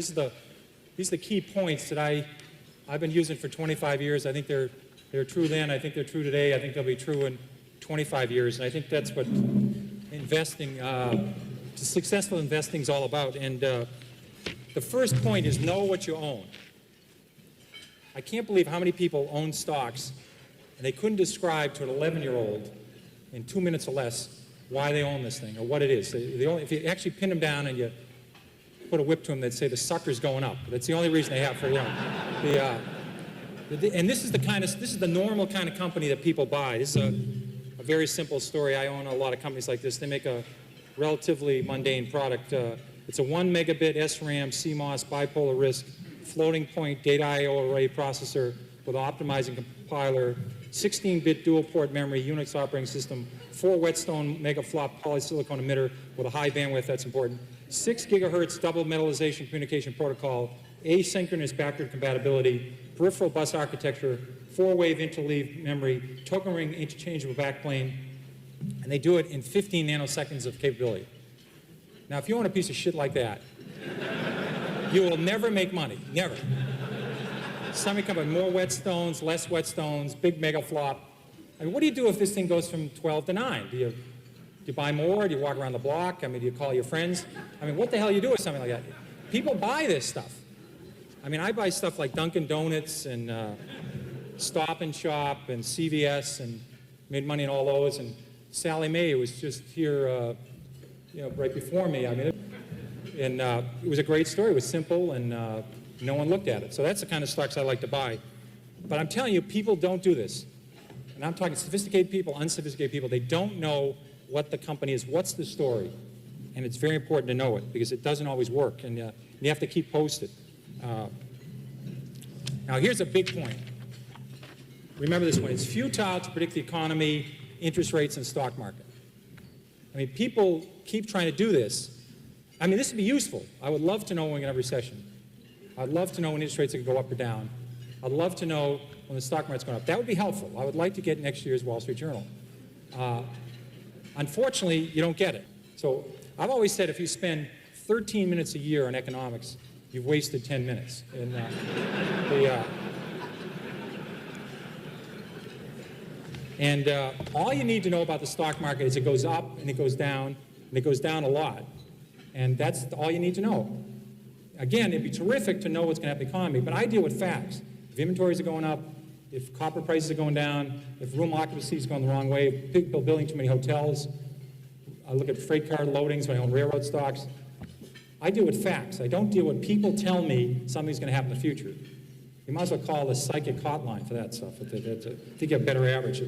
These are the key points that I've been using for 25 years. I think they're true then. I think they're true today. I think they'll be true in 25 years. And I think that's what investing, successful investing is all about. And the first point is know what you own. I can't believe how many people own stocks and they couldn't describe to an 11-year-old in 2 minutes or less why they own this thing or what it is. If you actually pin them down and you put a whip to them, they'd say the sucker's going up. That's the only reason they have for, and this is the normal kind of company that people buy. This is a very simple story. I own a lot of companies like this. They make a relatively mundane product. It's a 1 megabit SRAM CMOS bipolar risk floating point data I/O array processor with an optimizing compiler, 16-bit dual port memory, Unix operating system, 4 Whetstone megaflop polysilicon emitter with a high bandwidth, that's important, 6 gigahertz double metallization communication protocol, asynchronous backward compatibility, peripheral bus architecture, 4-wave interleave memory, token ring interchangeable backplane, and they do it in 15 nanoseconds of capability. Now, if you own a piece of shit like that, you will never make money, never. Somebody come up with more Whetstones, less Whetstones, big mega flop. I mean, what do you do if this thing goes from 12 to 9? Do you buy more? Do you walk around the block? I mean, do you call your friends? I mean, what the hell do you do with something like that? People buy this stuff. I mean, I buy stuff like Dunkin' Donuts and Stop and Shop and CVS and made money in all those. And Sally Mae was just here, right before me. I mean, it was a great story. It was simple, and no one looked at it. So that's the kind of stocks I like to buy. But I'm telling you, people don't do this. And I'm talking sophisticated people, unsophisticated people. They don't know what the company is, what's the story. And it's very important to know it because it doesn't always work. And you have to keep posted. Now, here's a big point. Remember this one. It's futile to predict the economy, interest rates, and stock market. I mean, people keep trying to do this. I mean, this would be useful. I would love to know when we have a recession. I'd love to know when interest rates are going to go up or down. I'd love to know when the stock market's going up. That would be helpful. I would like to get next year's Wall Street Journal. Unfortunately, you don't get it. So I've always said if you spend 13 minutes a year on economics, you've wasted 10 minutes. And all you need to know about the stock market is it goes up and it goes down, and it goes down a lot. And that's all you need to know. Again, it'd be terrific to know what's going to happen in the economy, but I deal with facts. If inventories are going up, if copper prices are going down, if room occupancy is going the wrong way, if people are building too many hotels, I look at freight car loadings when I own railroad stocks. I deal with facts. I don't deal with people tell me something's going to happen in the future. You might as well call the psychic hotline for that stuff. I think you have a better average.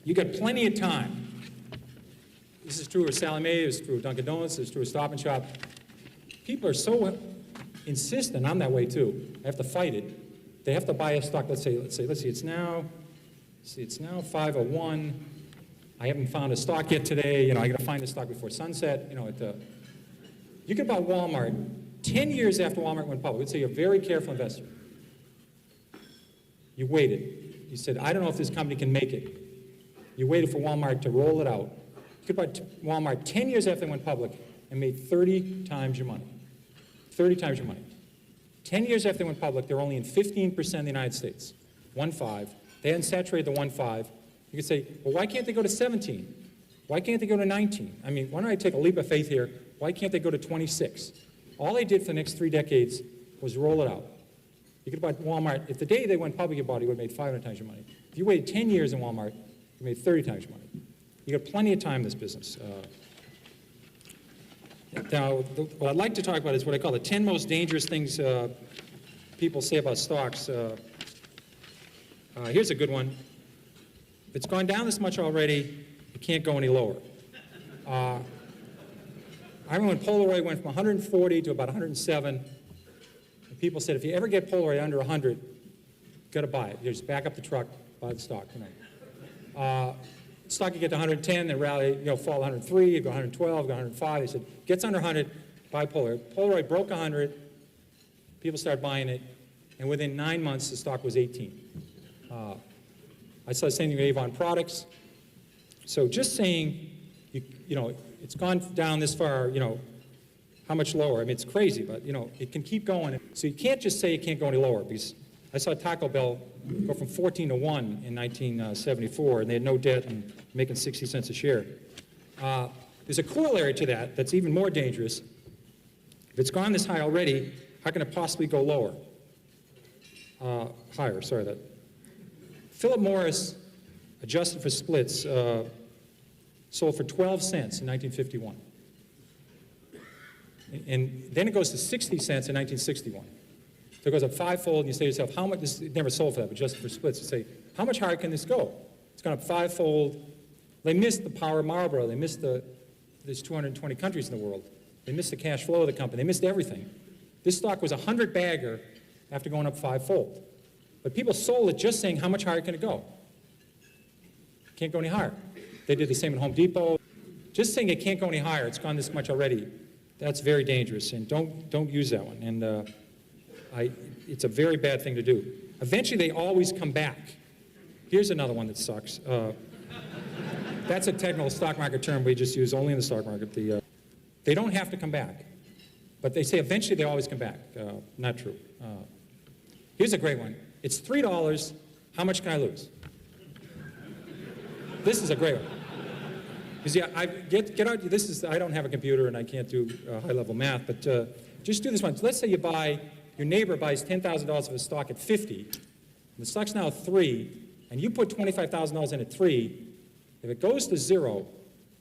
You got plenty of time. This is true of Sally Mae, it's true of Dunkin' Donuts, it's true of Stop and Shop. People are so insistent, I'm that way too. I have to fight it. They have to buy a stock, let's see, it's now 501. I haven't found a stock yet today. I got to find a stock before sunset. You could buy Walmart 10 years after Walmart went public. Let's say you're a very careful investor. You waited. You said, I don't know if this company can make it. You waited for Walmart to roll it out. You could buy Walmart 10 years after they went public and made 30 times your money. 30 times your money. 10 years after they went public, they're only in 15% of the United States. 1.5. They hadn't saturated the 1.5. You could say, well, why can't they go to 17? Why can't they go to 19? I mean, why don't I take a leap of faith here? Why can't they go to 26? All they did for the next 3 decades was roll it out. You could buy Walmart. If the day they went public, you bought it, you would have made 500 times your money. If you waited 10 years in Walmart, you made 30 times your money. You got plenty of time in this business. Now, what I'd like to talk about is what I call the 10 most dangerous things people say about stocks. Here's a good one. If it's gone down this much already, it can't go any lower. I remember when Polaroid went from 140 to about 107, and people said, if you ever get Polaroid under 100, you've got to buy it. You just back up the truck, buy the stock. Stock you get to 110, then rally, fall 103, you go 112, go 105. They said, gets under 100, buy Polaroid. Polaroid broke 100, people started buying it, and within 9 months, the stock was 18. I saw the same thing with Avon Products. So just saying, it's gone down this far, how much lower? I mean, it's crazy, but, it can keep going. So you can't just say it can't go any lower, because I saw Taco Bell go from 14 to 1 in 1974, and they had no debt and making 60 cents a share. There's a corollary to that that's even more dangerous. If it's gone this high already, how can it possibly go lower? Higher, sorry. That. Philip Morris, adjusted for splits, sold for 12 cents in 1951. And then it goes to 60 cents in 1961. So it goes up fivefold, and you say to yourself, how much, this never sold for that, but adjusted for splits, you say, how much higher can this go? It's gone up fivefold. They missed the power of Marlboro. They missed there's 220 countries in the world. They missed the cash flow of the company. They missed everything. This stock was a 100-bagger after going up fivefold. But people sold it just saying, how much higher can it go? Can't go any higher. They did the same at Home Depot. Just saying it can't go any higher, it's gone this much already, that's very dangerous, and don't use that one. And it's a very bad thing to do. Eventually, they always come back. Here's another one that sucks. That's a technical stock market term we just use only in the stock market. They don't have to come back, but they say eventually they always come back. Not true. Here's a great one. It's $3. How much can I lose? This is a great one. Because get out. I don't have a computer and I can't do high-level math, but just do this one. So let's say your neighbor buys $10,000 of a stock at 50, and the stock's now 3, and you put $25,000 in at 3. If it goes to 0,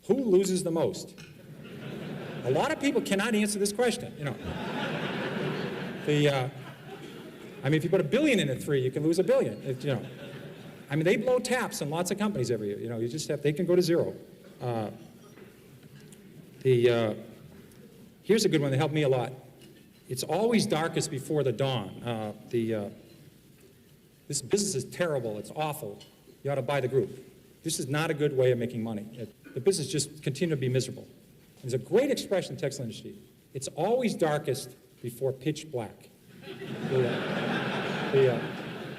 who loses the most? A lot of people cannot answer this question. If you put $1 billion in at 3, you can lose $1 billion. They blow taps on lots of companies every year. They can go to 0. Here's a good one that helped me a lot. It's always darkest before the dawn. This business is terrible. It's awful. You ought to buy the group. This is not a good way of making money. The business just continues to be miserable. There's a great expression in the textile industry. It's always darkest before pitch black.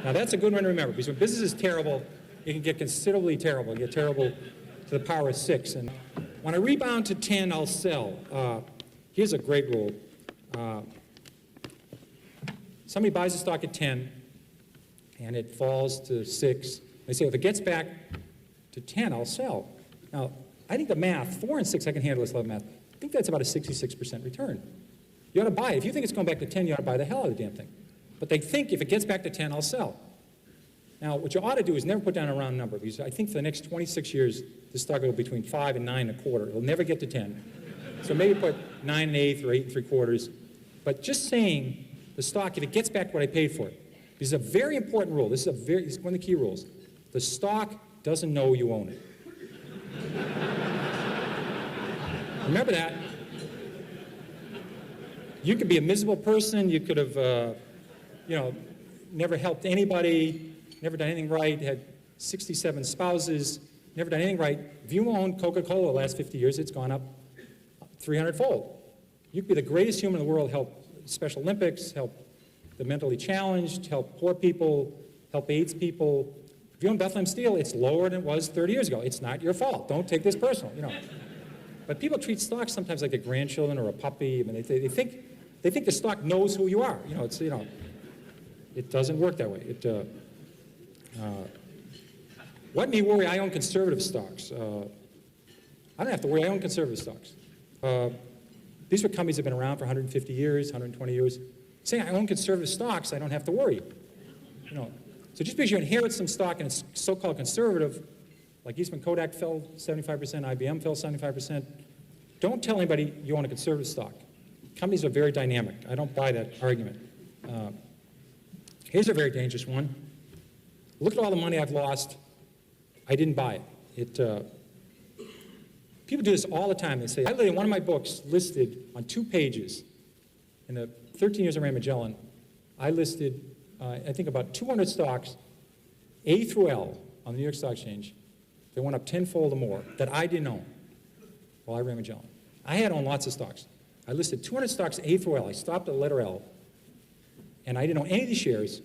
Now that's a good one to remember, because when business is terrible, it can get considerably terrible. It can get terrible to the power of 6. And when I rebound to 10, I'll sell. Here's a great rule. Somebody buys a stock at 10, and it falls to 6. They say, if it gets back to 10, I'll sell. Now, I think the math, 4 and 6, I can handle this level of math. I think that's about a 66% return. You ought to buy it. If you think it's going back to 10, you ought to buy the hell out of the damn thing. But they think if it gets back to 10, I'll sell. Now, what you ought to do is never put down a round number, because I think for the next 26 years, this stock will go between 5 and 9 1/4. It'll never get to 10. So maybe put 9 1/8 or 8 3/4. But just saying the stock, if it gets back what I paid for it, this is a very important rule. This is one of the key rules. The stock doesn't know you own it. Remember that. You could be a miserable person. You could have, never helped anybody, never done anything right, had 67 spouses, never done anything right. If you owned Coca-Cola the last 50 years, it's gone up 300-fold. You could be the greatest human in the world, help Special Olympics, help the mentally challenged, help poor people, help AIDS people. If you own Bethlehem Steel, it's lower than it was 30 years ago. It's not your fault. Don't take this personal, But people treat stocks sometimes like a grandchildren or a puppy. They think the stock knows who you are. It doesn't work that way. What may worry? I own conservative stocks. I don't have to worry. I own conservative stocks. These are companies that have been around for 150 years, 120 years. Saying I own conservative stocks, I don't have to worry. So just because you inherit some stock and it's so-called conservative, like Eastman Kodak fell 75%, IBM fell 75%, don't tell anybody you own a conservative stock. Companies are very dynamic. I don't buy that argument. Here's a very dangerous one. Look at all the money I've lost. I didn't buy it. People do this all the time. They say, I literally, one of my books listed on 2 pages, in the 13 years I ran Magellan, I listed, I think about 200 stocks, A through L, on the New York Stock Exchange. They went up tenfold or more that I didn't own while I ran Magellan. I had owned lots of stocks. I listed 200 stocks A through L. I stopped at the letter L, and I didn't own any of these shares.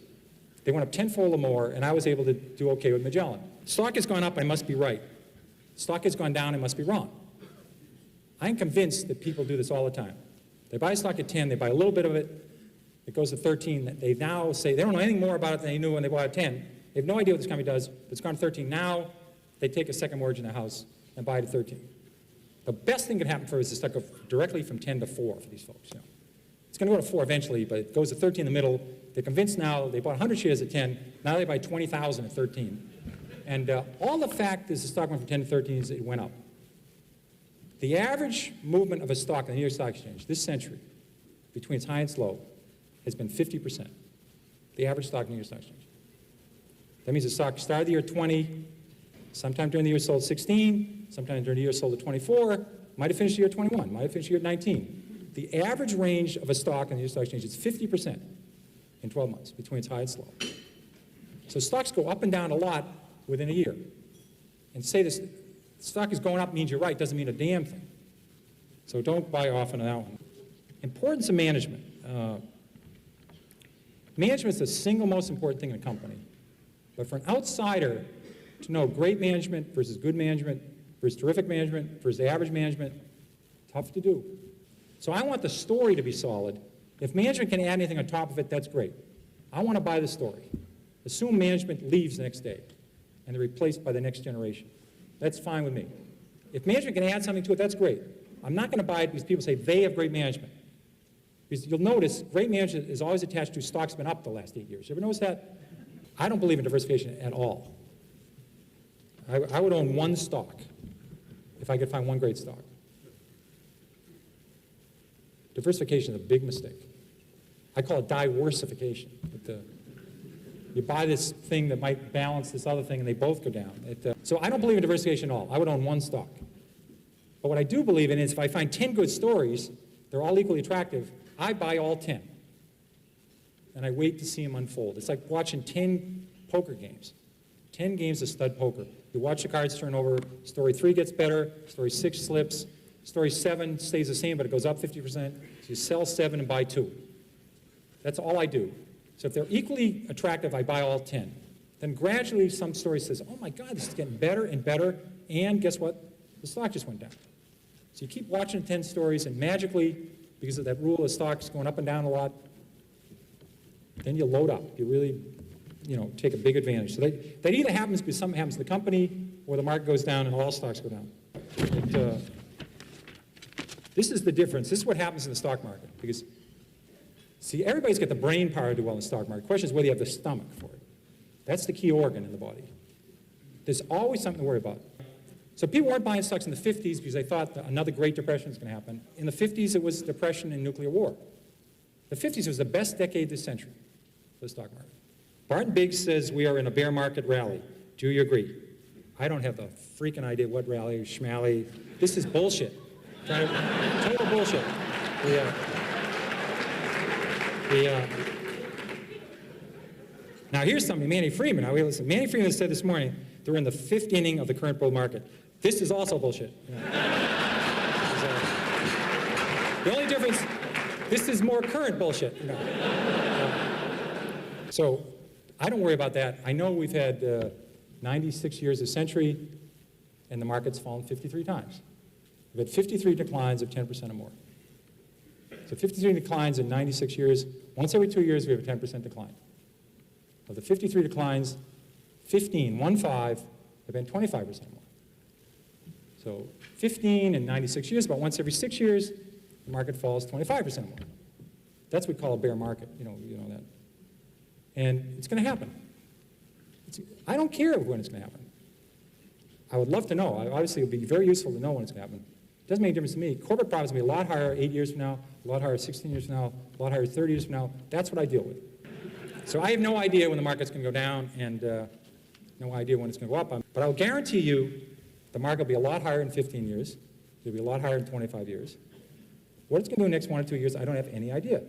They went up tenfold or more, and I was able to do okay with Magellan. Stock has gone up, I must be right. Stock has gone down, I must be wrong. I'm convinced that people do this all the time. They buy a stock at 10, they buy a little bit of it, it goes to 13. They now say they don't know anything more about it than they knew when they bought it at 10. They have no idea what this company does, but it's gone to 13. Now they take a second mortgage in the house and buy it at 13. The best thing that could happen for us is the stock go directly from 10 to 4 for these folks. You know. It's going to go to 4 eventually, but it goes to 13 in the middle. They're convinced now, they bought 100 shares at 10, now they buy 20,000 at 13. And all the fact is the stock went from 10 to 13 is it went up. The average movement of a stock in the New York Stock Exchange this century, between its high and its low, has been 50%. The average stock in the New York Stock Exchange. That means the stock started the year 20, sometime during the year sold 16, sometime during the year sold at 24, might have finished the year 21, might have finished the year 19. The average range of a stock in the New York Stock Exchange is 50% in 12 months, between its high and its low. So stocks go up and down a lot within a year. And say this stock is going up means you're right, doesn't mean a damn thing. So don't buy often on that one. Importance of management. Management is the single most important thing in a company. But for an outsider to know great management versus good management versus terrific management versus average management, tough to do. So I want the story to be solid. If management can add anything on top of it, that's great. I want to buy the story. Assume management leaves the next day and they're replaced by the next generation. That's fine with me. If management can add something to it, that's great. I'm not going to buy it because people say they have great management. Because you'll notice great management is always attached to stocks been up the last 8 years. You ever notice that? I don't believe in diversification at all. I would own one stock if I could find one great stock. Diversification is a big mistake. I call it diversification. You buy this thing that might balance this other thing and they both go down. So I don't believe in diversification at all. I would own one stock. But what I do believe in is if I find 10 good stories, they're all equally attractive, I buy all 10. And I wait to see them unfold. It's like watching 10 poker games. 10 games of stud poker. You watch the cards turn over, story 3 gets better, story 6 slips, story 7 stays the same but it goes up 50%, so you sell 7 and buy 2. That's all I do. So if they're equally attractive, I buy all 10. Then gradually some story says, oh my God, this is getting better and better, and guess what? The stock just went down. So you keep watching 10 stories and magically, because of that rule of stocks going up and down a lot, then you load up. You really, take a big advantage. So that either happens because something happens to the company or the market goes down and all stocks go down. This is the difference. This is what happens in the stock market. Because, see, everybody's got the brain power to do well in the stock market. The question is whether you have the stomach for it. That's the key organ in the body. There's always something to worry about. So people weren't buying stocks in the 50s because they thought that another Great Depression was going to happen. In the 50s, it was depression and nuclear war. The 50s was the best decade this century for the stock market. Barton Biggs says we are in a bear market rally. Do you agree? I don't have the freaking idea what rally, schmally. This is bullshit. Total bullshit. Now here's something, Manny Freeman. Now listen, Manny Freeman said this morning, they're in the 5th inning of the current bull market. This is also bullshit. The only difference, this is more current bullshit. So I don't worry about that. I know we've had 96 years of century, and the market's fallen 53 times. We've had 53 declines of 10% or more. So 53 declines in 96 years. Once every 2 years, we have a 10% decline. Of the 53 declines, 15 have been 25% or more. So 15 in 96 years, about once every 6 years, the market falls 25% or more. That's what we call a bear market, you know that. And it's going to happen. I don't care when it's going to happen. I would love to know. Obviously, it would be very useful to know when it's going to happen. It doesn't make a difference to me. Corporate profits will be a lot higher 8 years from now, a lot higher 16 years from now, a lot higher 30 years from now. That's what I deal with. So I have no idea when the market's going to go down and no idea when it's going to go up. But I'll guarantee you the market will be a lot higher in 15 years. It'll be a lot higher in 25 years. What it's going to do in the next 1 or 2 years, I don't have any idea.